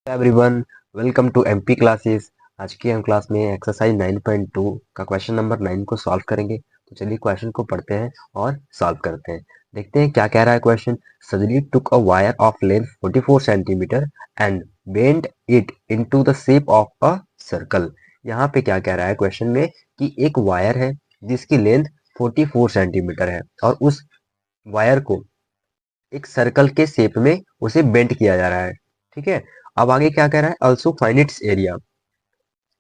Everyone, welcome to MP classes. आज की हम क्लास में एक्सरसाइज 9.2 का क्वेश्चन नंबर 9 को सॉल्व करेंगे। तो चलिए क्वेश्चन को पढ़ते हैं और सॉल्व करते हैं। देखते हैं क्या कह रहा है question. Sajli took a wire of length 44 centimetre and bend it into the shape of a circle. यहाँ पे क्या कह रहा है क्वेश्चन में कि एक वायर है जिसकी लेंथ 44 सेंटीमीटर है और उस वायर को एक सर्कल के शेप में उसे बेंड किया जा रहा है। ठीक है, अब आगे क्या कह रहा है, ऑल्सो फाइंड इट्स एरिया।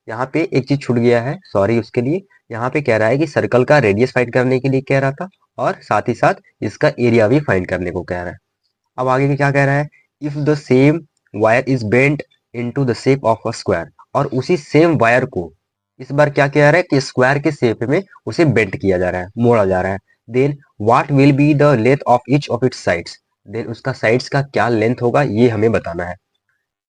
यहाँ पे एक चीज छूट गया है, सॉरी उसके लिए। यहाँ पे कह रहा है कि सर्कल का रेडियस फाइंड करने के लिए कह रहा था और साथ ही साथ इसका एरिया भी फाइंड करने को कह रहा है। अब आगे क्या कह रहा है, if the same wire is bent into the shape of a square. और उसी सेम वायर को इस बार क्या कह रहा है कि स्क्वायर के शेप में उसे बेंट किया जा रहा है, मोड़ा जा रहा है। Then what will be the length of each of its sides. Then उसका साइड्स का क्या लेंथ होगा ये हमें बताना है।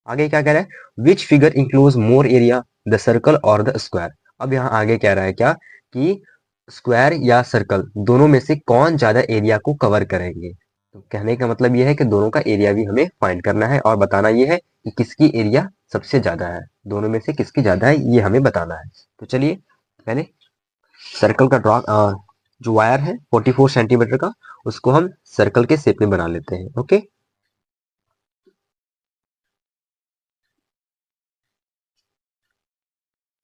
आगे क्या कह रहा है, which figure includes more area, the circle और द स्क्वायर। अब यहाँ आगे कह रहा है क्या कि स्क्वायर या सर्कल दोनों में से कौन ज्यादा एरिया को कवर करेंगे। तो कहने का मतलब ये है कि दोनों का एरिया भी हमें फाइंड करना है और बताना ये है कि किसकी एरिया सबसे ज्यादा है, दोनों में से किसकी ज्यादा है ये हमें बताना है। तो चलिए पहले सर्कल का ड्रॉ, जो वायर है 44 सेंटीमीटर का, उसको हम सर्कल के शेप में बना लेते हैं। ओके,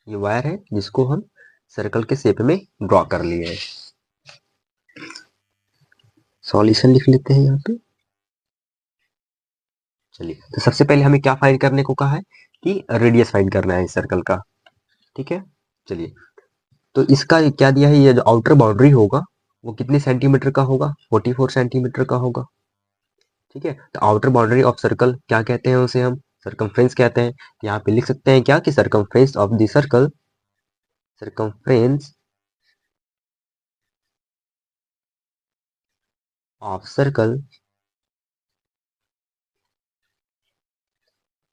ये वायर है जिसको हम सर्कल के शेप में ड्रॉ कर लिए है। सॉल्यूशन लिख लेते हैं यहाँ पे। चलिए, तो सबसे पहले हमें क्या फाइंड करने को कहा है कि रेडियस फाइंड करना है इस सर्कल का। ठीक है, चलिए, तो इसका क्या दिया है, ये जो आउटर बाउंड्री होगा वो कितने सेंटीमीटर का होगा, 44 सेंटीमीटर का होगा। ठीक है, तो आउटर बाउंड्री ऑफ सर्कल क्या कहते हैं, उसे हम सरकमफ्रेंस कहते हैं। यहाँ पे लिख सकते हैं क्या कि circumference of the circle, circumference of circle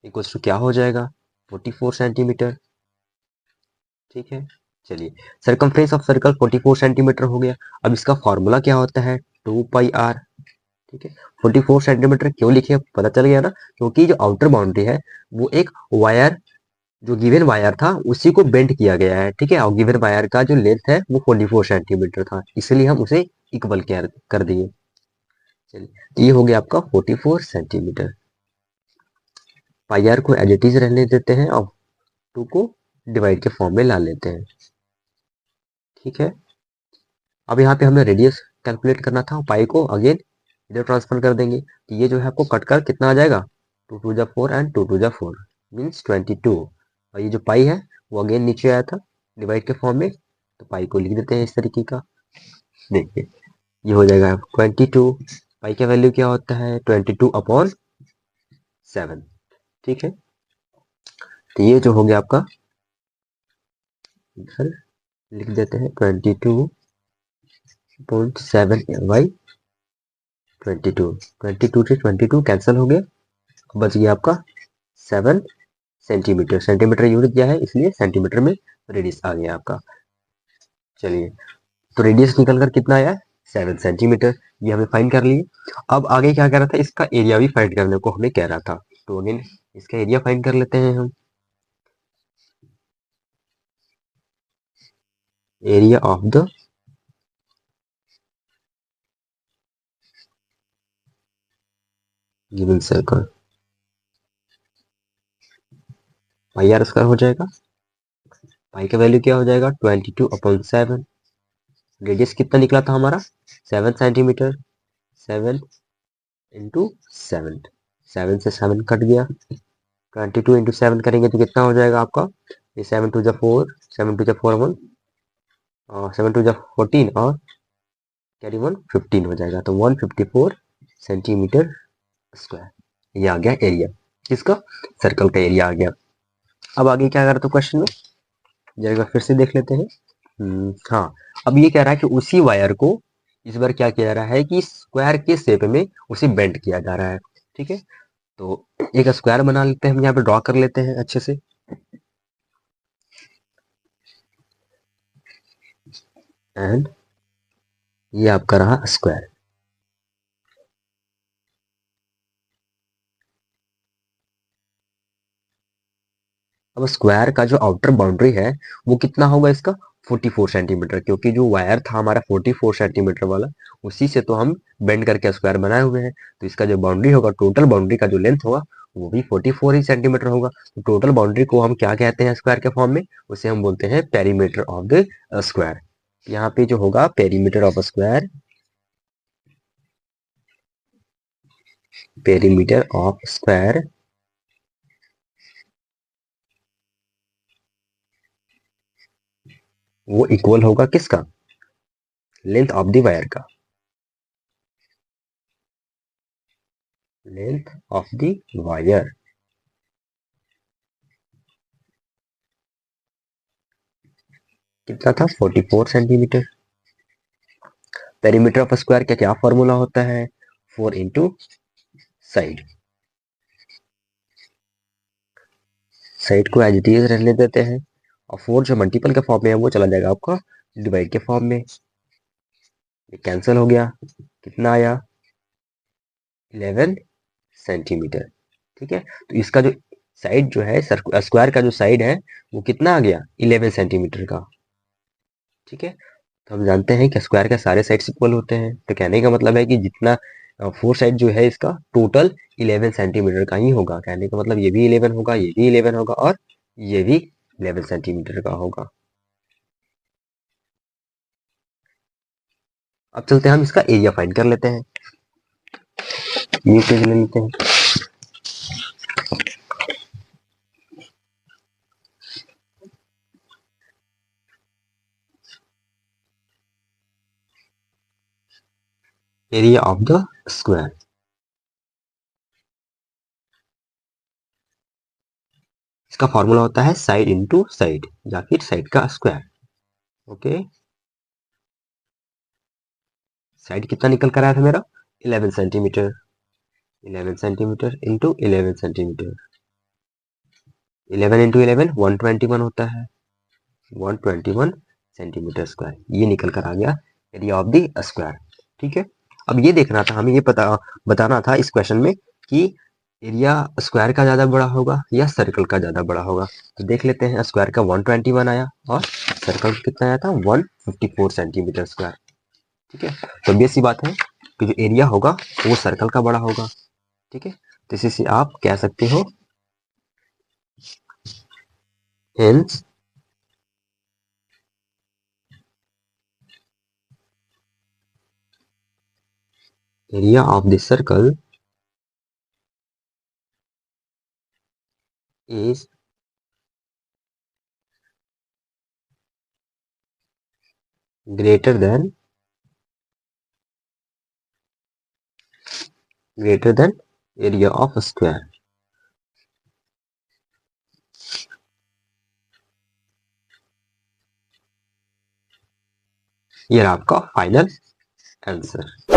equals to क्या हो जाएगा, 44 सेंटीमीटर। ठीक है, चलिए, सरकमफ्रेंस ऑफ सर्कल 44 सेंटीमीटर हो गया। अब इसका फॉर्मूला क्या होता है, 2 पाई आर। ठीक है, 44 सेंटीमीटर क्यों लिखे पता चल गया ना, क्योंकि जो आउटर बाउंड्री है वो एक वायर, जो गिवन वायर था उसी को बेंड किया गया है। ठीक है, और गिवन वायर का जो लेंथ है वो 44 सेंटीमीटर था, इसलिए हम उसे इक्वल कर दिए। चलिए, तो ये हो गया आपका 44 सेंटीमीटर। पाई आर को एज इट इज रहने देते हैं और 2 को डिवाइड के फॉर्म में ला लेते हैं। ठीक है, अब यहाँ पे हमें रेडियस कैलकुलेट करना था, पाई को अगेन इधर ट्रांसफर कर देंगे। तो ये जो है आपको कट कर कितना आ जाएगा, 2 to the 4 and 2 to the 4 means 22। और ये जो पाई है वो अगेन नीचे आया था डिवाइड के फॉर्म में, तो पाई को लिख देते हैं इस तरीके का। देखिए, ये हो जाएगा 22। पाई का वैल्यू क्या होता है, 22/7। ठीक है, तो ये जो हो गया आपका, इधर लिख देते हैं 22.7/22। 22 से 22 कैंसिल हो गया, बच गया आपका 7 सेंटीमीटर। सेंटीमीटर यूनिट दिया है इसलिए सेंटीमीटर में रेडियस आ गया आपका। चलिए, तो रेडियस निकल कर कितना आया, 7 सेंटीमीटर। ये हमें फाइंड कर लिए। अब आगे क्या कह रहा था, इसका एरिया भी फाइंड करने को हमें कह रहा था। तो अगेन इसका एरिया फाइंड कर लेते हैं हम। Area of the given circle, pi r square हो जाएगा। पाई का वैल्यू क्या हो जाएगा, 22/7। रेडियस कितना निकला था हमारा, 7 सेंटीमीटर। 7 × 7, 7 से 7 कट गया। 22 × 7 करेंगे तो कितना हो जाएगा आपका, ये 7 टू द 4, 7 टू द 4 और 7 टू द 14 और कैरी 1 15 हो जाएगा। तो 154 सेंटीमीटर स्क्वायर ये आ गया एरिया, किसका, सर्कल का एरिया आ गया। अब आगे क्या करते क्वेश्चन में, जरा फिर से देख लेते हैं। हाँ, अब ये कह रहा है कि उसी वायर को इस बार क्या किया जा रहा है कि स्क्वायर के शेप में उसे बेंड किया जा रहा है। ठीक है, तो एक स्क्वायर बना लेते हैं हम, यहाँ पे ड्रॉ कर लेते हैं अच्छे से। एंड ये आपका रहा स्क्वायर। अब स्क्वायर का जो आउटर बाउंड्री है वो कितना होगा इसका 44 सेंटीमीटर, क्योंकि जो वायर था हमारा 44 सेंटीमीटर वाला, उसी से तो हम बेंड करके स्क्वायर बनाए हुए हैं। तो इसका जो बाउंड्री होगा, टोटल बाउंड्री का जो लेंथ होगा वो भी 44 ही सेंटीमीटर होगा। तो टोटल बाउंड्री को हम क्या कहते हैं स्क्वायर के फॉर्म में, उसे हम बोलते हैं पेरीमीटर ऑफ द स्क्वायर। यहाँ पे जो होगा perimeter of square, perimeter of square वो इक्वल होगा किसका, लेंथ ऑफ द वायर का, लेंथ ऑफ द वायर कितना था 44 सेंटीमीटर। पेरीमीटर ऑफ स्क्वायर का क्या फॉर्मूला होता है, 4 इंटू साइड, साइड को एज इट इज रहने देते हैं, और 4 जो मल्टीपल के फॉर्म में है वो चला जाएगा आपका डिवाइड के फॉर्म में, ये कैंसिल हो गया, कितना आया 11 सेंटीमीटर। ठीक है, तो इसका जो साइड जो है, स्क्वायर का जो साइड है वो कितना आ गया 11 सेंटीमीटर का। ठीक है, तो हम जानते हैं कि स्क्वायर के सारे साइड्स इक्वल होते हैं, तो कहने का मतलब है कि जितना फोर साइड जो है इसका टोटल 11 सेंटीमीटर का ही होगा। कहने का मतलब ये भी 11 होगा, ये भी 11 होगा, और ये भी 11 सेंटीमीटर का होगा। अब चलते हैं हम इसका एरिया फाइंड कर लेते हैं। न्यू पेज ले लेते हैं। एरिया ऑफ द स्क्वायर, इसका फॉर्मूला होता है साइड इंटू साइड, या फिर साइड का स्क्वायर। ओके, साइड कितना निकल कर आया था मेरा 11 centimetre, 11 centimetre into 11 centimetre, 11 into 11 121 होता है, 121 सेंटीमीटर स्क्वायर, ये निकल कर आ गया एरिया ऑफ द स्क्वायर। ठीक है, अब ये देखना था हमें, ये बताना था इस क्वेश्चन में कि एरिया स्क्वायर का ज्यादा बड़ा होगा या सर्कल का ज्यादा बड़ा होगा। तो देख लेते हैं, स्क्वायर का 121 आया और सर्कल कितना आया था 154 सेंटीमीटर स्क्वायर। ठीक है, तो बेसी बात है कि जो एरिया होगा वो सर्कल का बड़ा होगा। ठीक है, तो इसी से आप कह सकते हो hence area of the circle is greater than area of a square। ये आपका फाइनल आंसर।